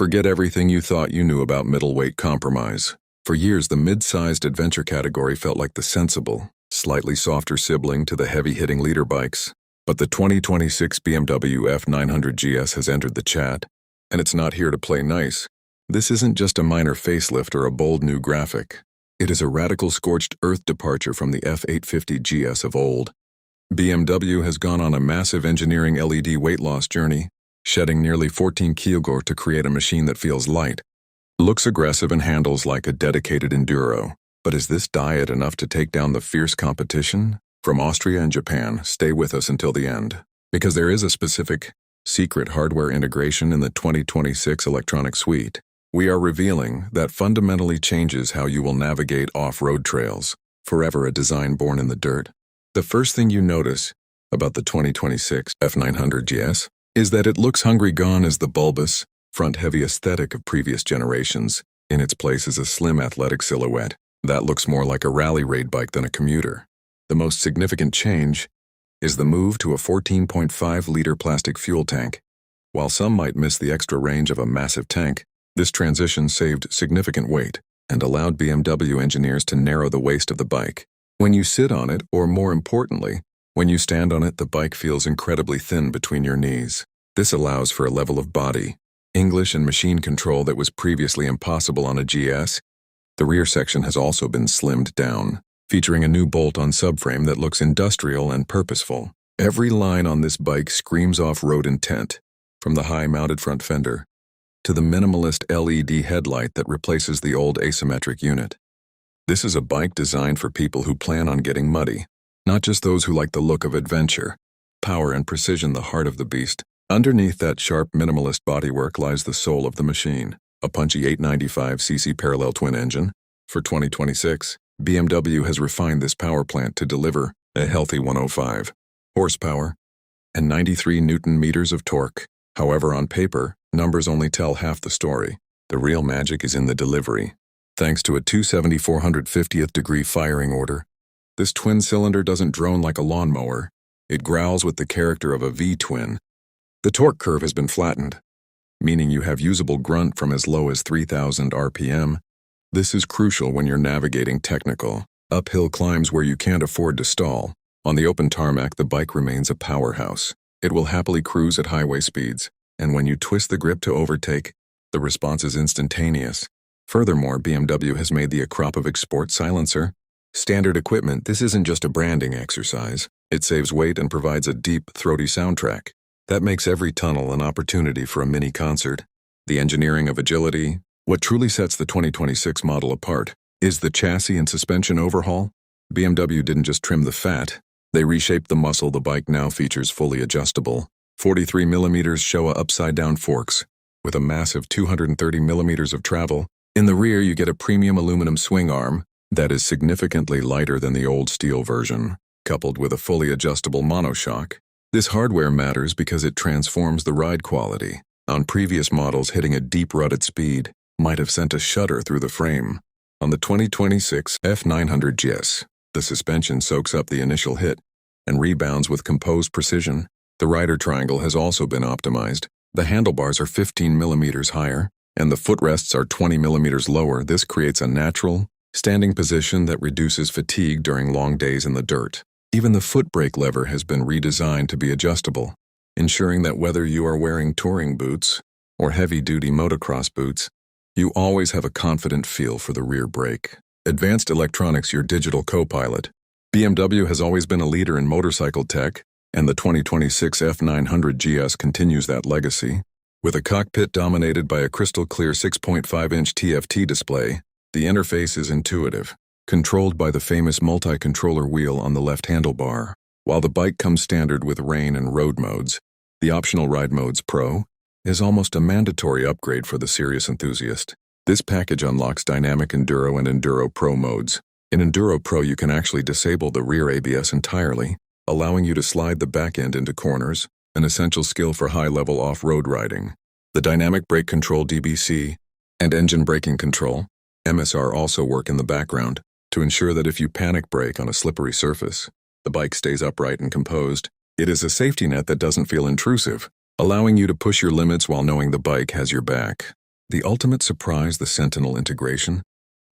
Forget everything you thought you knew about middleweight compromise. For years, the mid-sized adventure category felt like the sensible, slightly softer sibling to the heavy-hitting leader bikes. But the 2026 BMW F900 GS has entered the chat, and it's not here to play nice. This isn't just a minor facelift or a bold new graphic. It is a radical scorched earth departure from the F850 GS of old. BMW has gone on a massive engineering LED weight loss journey, shedding nearly 14 kg to create a machine that feels light, looks aggressive and handles like a dedicated enduro. But is this diet enough to take down the fierce competition? From Austria and Japan, stay with us until the end, because there is a specific, secret hardware integration in the 2026 electronic suite. We are revealing that fundamentally changes how you will navigate off-road trails, forever a design born in the dirt. The first thing you notice about the 2026 F900 GS is that it looks hungry gone as the bulbous, front-heavy aesthetic of previous generations. In its place is a slim athletic silhouette that looks more like a rally raid bike than a commuter. The most significant change is the move to a 14.5-liter plastic fuel tank. While some might miss the extra range of a massive tank, this transition saved significant weight and allowed BMW engineers to narrow the waist of the bike. When you sit on it, or more importantly, when you stand on it, the bike feels incredibly thin between your knees. This allows for a level of body, English and machine control that was previously impossible on a GS. The rear section has also been slimmed down, featuring a new bolt-on subframe that looks industrial and purposeful. Every line on this bike screams off-road intent, from the high-mounted front fender to the minimalist LED headlight that replaces the old asymmetric unit. This is a bike designed for people who plan on getting muddy, not just those who like the look of adventure, power and precision, the heart of the beast. Underneath that sharp minimalist bodywork lies the soul of the machine, a punchy 895cc parallel twin engine. For 2026, BMW has refined this power plant to deliver a healthy 105 horsepower and 93 Newton-meters of torque. However, on paper, numbers only tell half the story. The real magic is in the delivery. Thanks to a 270/450th degree firing order, this twin-cylinder doesn't drone like a lawnmower. It growls with the character of a V-twin. The torque curve has been flattened, meaning you have usable grunt from as low as 3,000 RPM. This is crucial when you're navigating technical, uphill climbs where you can't afford to stall. On the open tarmac, the bike remains a powerhouse. It will happily cruise at highway speeds, and when you twist the grip to overtake, the response is instantaneous. Furthermore, BMW has made the Akrapovic Sport silencer standard equipment. This isn't just a branding exercise. It saves weight and provides a deep, throaty soundtrack that makes every tunnel an opportunity for a mini concert. The engineering of agility. What truly sets the 2026 model apart is the chassis and suspension overhaul. BMW didn't just trim the fat, they reshaped the muscle. The bike now features fully adjustable 43mm Showa upside-down forks with a massive 230mm of travel. In the rear, you get a premium aluminum swing arm that is significantly lighter than the old steel version, coupled with a fully adjustable monoshock. This hardware matters because it transforms the ride quality. On previous models, hitting a deep rut at speed might have sent a shudder through the frame. On the 2026 F900 GS, the suspension soaks up the initial hit and rebounds with composed precision. The rider triangle has also been optimized. The handlebars are 15mm higher, and the footrests are 20mm lower. This creates a natural, standing position that reduces fatigue during long days in the dirt. Even the foot brake lever has been redesigned to be adjustable, ensuring that whether you are wearing touring boots or heavy-duty motocross boots, you always have a confident feel for the rear brake. Advanced electronics, your digital co-pilot. BMW has always been a leader in motorcycle tech, and the 2026 F900 GS continues that legacy. With a cockpit dominated by a crystal-clear 6.5-inch TFT display, the interface is intuitive, controlled by the famous multi-controller wheel on the left handlebar. While the bike comes standard with rain and road modes, the optional Ride Modes Pro is almost a mandatory upgrade for the serious enthusiast. This package unlocks Dynamic Enduro and Enduro Pro modes. In Enduro Pro, you can actually disable the rear ABS entirely, allowing you to slide the back end into corners, an essential skill for high-level off-road riding. The Dynamic Brake Control DBC and Engine Braking Control MSR also work in the background to ensure that if you panic brake on a slippery surface, the bike stays upright and composed. It is a safety net that doesn't feel intrusive, allowing you to push your limits while knowing the bike has your back. The ultimate surprise, the Sentinel integration.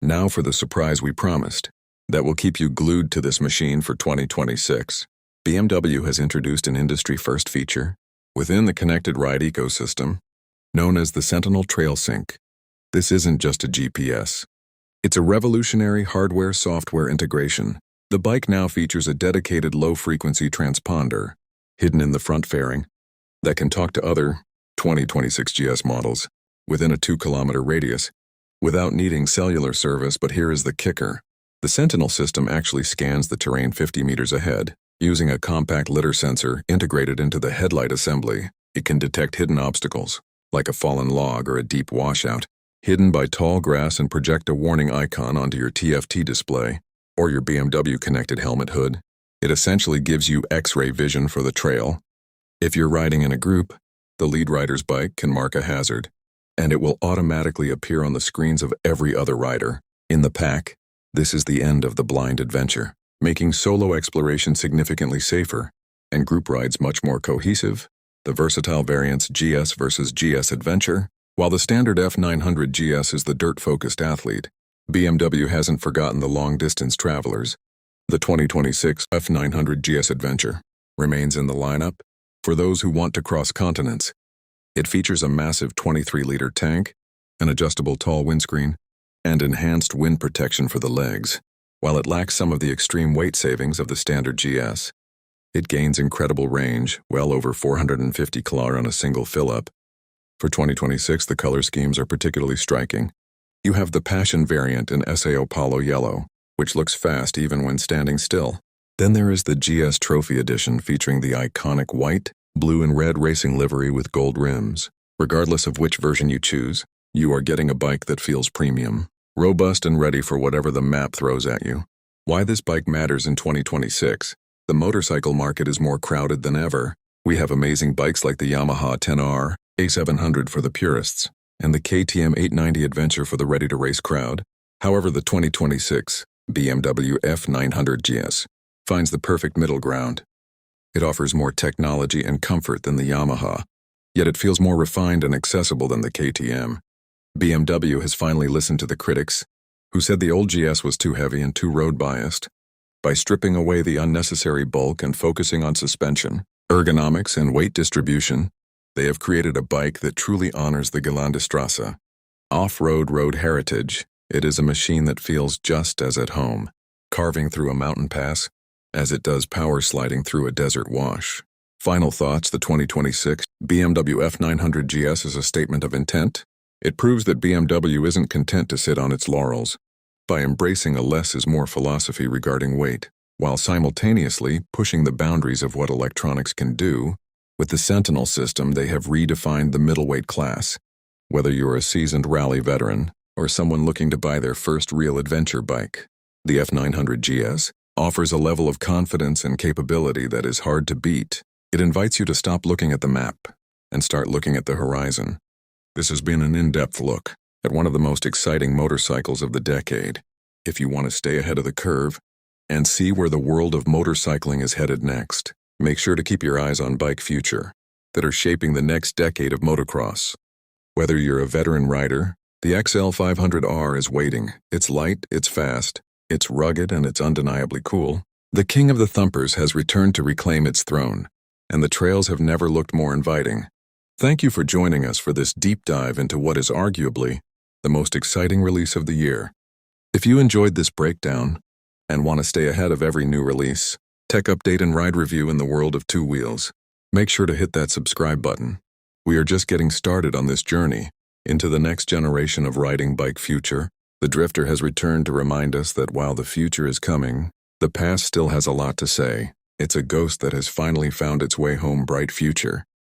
Now for the surprise we promised, that will keep you glued to this machine for 2026. BMW has introduced an industry-first feature within the connected ride ecosystem, known as the Sentinel Trail Sync. This isn't just a GPS. It's a revolutionary hardware-software integration. The bike now features a dedicated low-frequency transponder, hidden in the front fairing, that can talk to other 2026 GS models within a 2-kilometer radius without needing cellular service. But here is the kicker. The Sentinel system actually scans the terrain 50 meters ahead. Using a compact lidar sensor integrated into the headlight assembly, it can detect hidden obstacles, like a fallen log or a deep washout, hidden by tall grass, and project a warning icon onto your TFT display or your BMW connected helmet hood. It essentially gives you X-ray vision for the trail. If you're riding in a group, the lead rider's bike can mark a hazard, and it will automatically appear on the screens of every other rider. In the pack, this is the end of the blind adventure, making solo exploration significantly safer and group rides much more cohesive. The versatile variants GS versus GS Adventure. While the standard F900 GS is the dirt-focused athlete, BMW hasn't forgotten the long-distance travelers. The 2026 F900 GS Adventure remains in the lineup for those who want to cross continents. It features a massive 23-liter tank, an adjustable tall windscreen, and enhanced wind protection for the legs. While it lacks some of the extreme weight savings of the standard GS, it gains incredible range, well over 450 km on a single fill-up. For 2026, the color schemes are particularly striking. You have the Passion variant in SA Apollo Yellow, which looks fast even when standing still. Then there is the GS Trophy Edition featuring the iconic white, blue, and red racing livery with gold rims. Regardless of which version you choose, you are getting a bike that feels premium, robust, and ready for whatever the map throws at you. Why this bike matters in 2026? The motorcycle market is more crowded than ever. We have amazing bikes like the Yamaha 10R, A700 for the purists, and the KTM 890 Adventure for the ready-to-race crowd. However, the 2026 BMW F900 GS finds the perfect middle ground. It offers more technology and comfort than the Yamaha, yet it feels more refined and accessible than the KTM. BMW has finally listened to the critics, who said the old GS was too heavy and too road-biased. By stripping away the unnecessary bulk and focusing on suspension, ergonomics, and weight distribution, they have created a bike that truly honors the Gelandestrasse. Off-road road heritage, it is a machine that feels just as at home, carving through a mountain pass, as it does power sliding through a desert wash. Final thoughts: the 2026 BMW F900 GS is a statement of intent. It proves that BMW isn't content to sit on its laurels by embracing a less is more philosophy regarding weight, while simultaneously pushing the boundaries of what electronics can do. With the Sentinel system, they have redefined the middleweight class. Whether you're a seasoned rally veteran or someone looking to buy their first real adventure bike, the F900 GS offers a level of confidence and capability that is hard to beat. It invites you to stop looking at the map and start looking at the horizon. This has been an in-depth look at one of the most exciting motorcycles of the decade. If you want to stay ahead of the curve and see where the world of motorcycling is headed next, make sure to keep your eyes on bike future that are shaping the next decade of motocross. Whether you're a veteran rider, the XL500R is waiting. It's light, it's fast, it's rugged, and it's undeniably cool. The king of the thumpers has returned to reclaim its throne, and the trails have never looked more inviting. Thank you for joining us for this deep dive into what is arguably the most exciting release of the year. If you enjoyed this breakdown and want to stay ahead of every new release, tech update, and ride review in the world of two wheels, make sure to hit that subscribe button. We are just getting started on this journey into the next generation of riding bike future. The Drifter has returned to remind us that while the future is coming, the past still has a lot to say. It's a ghost that has finally found its way home. Bright future.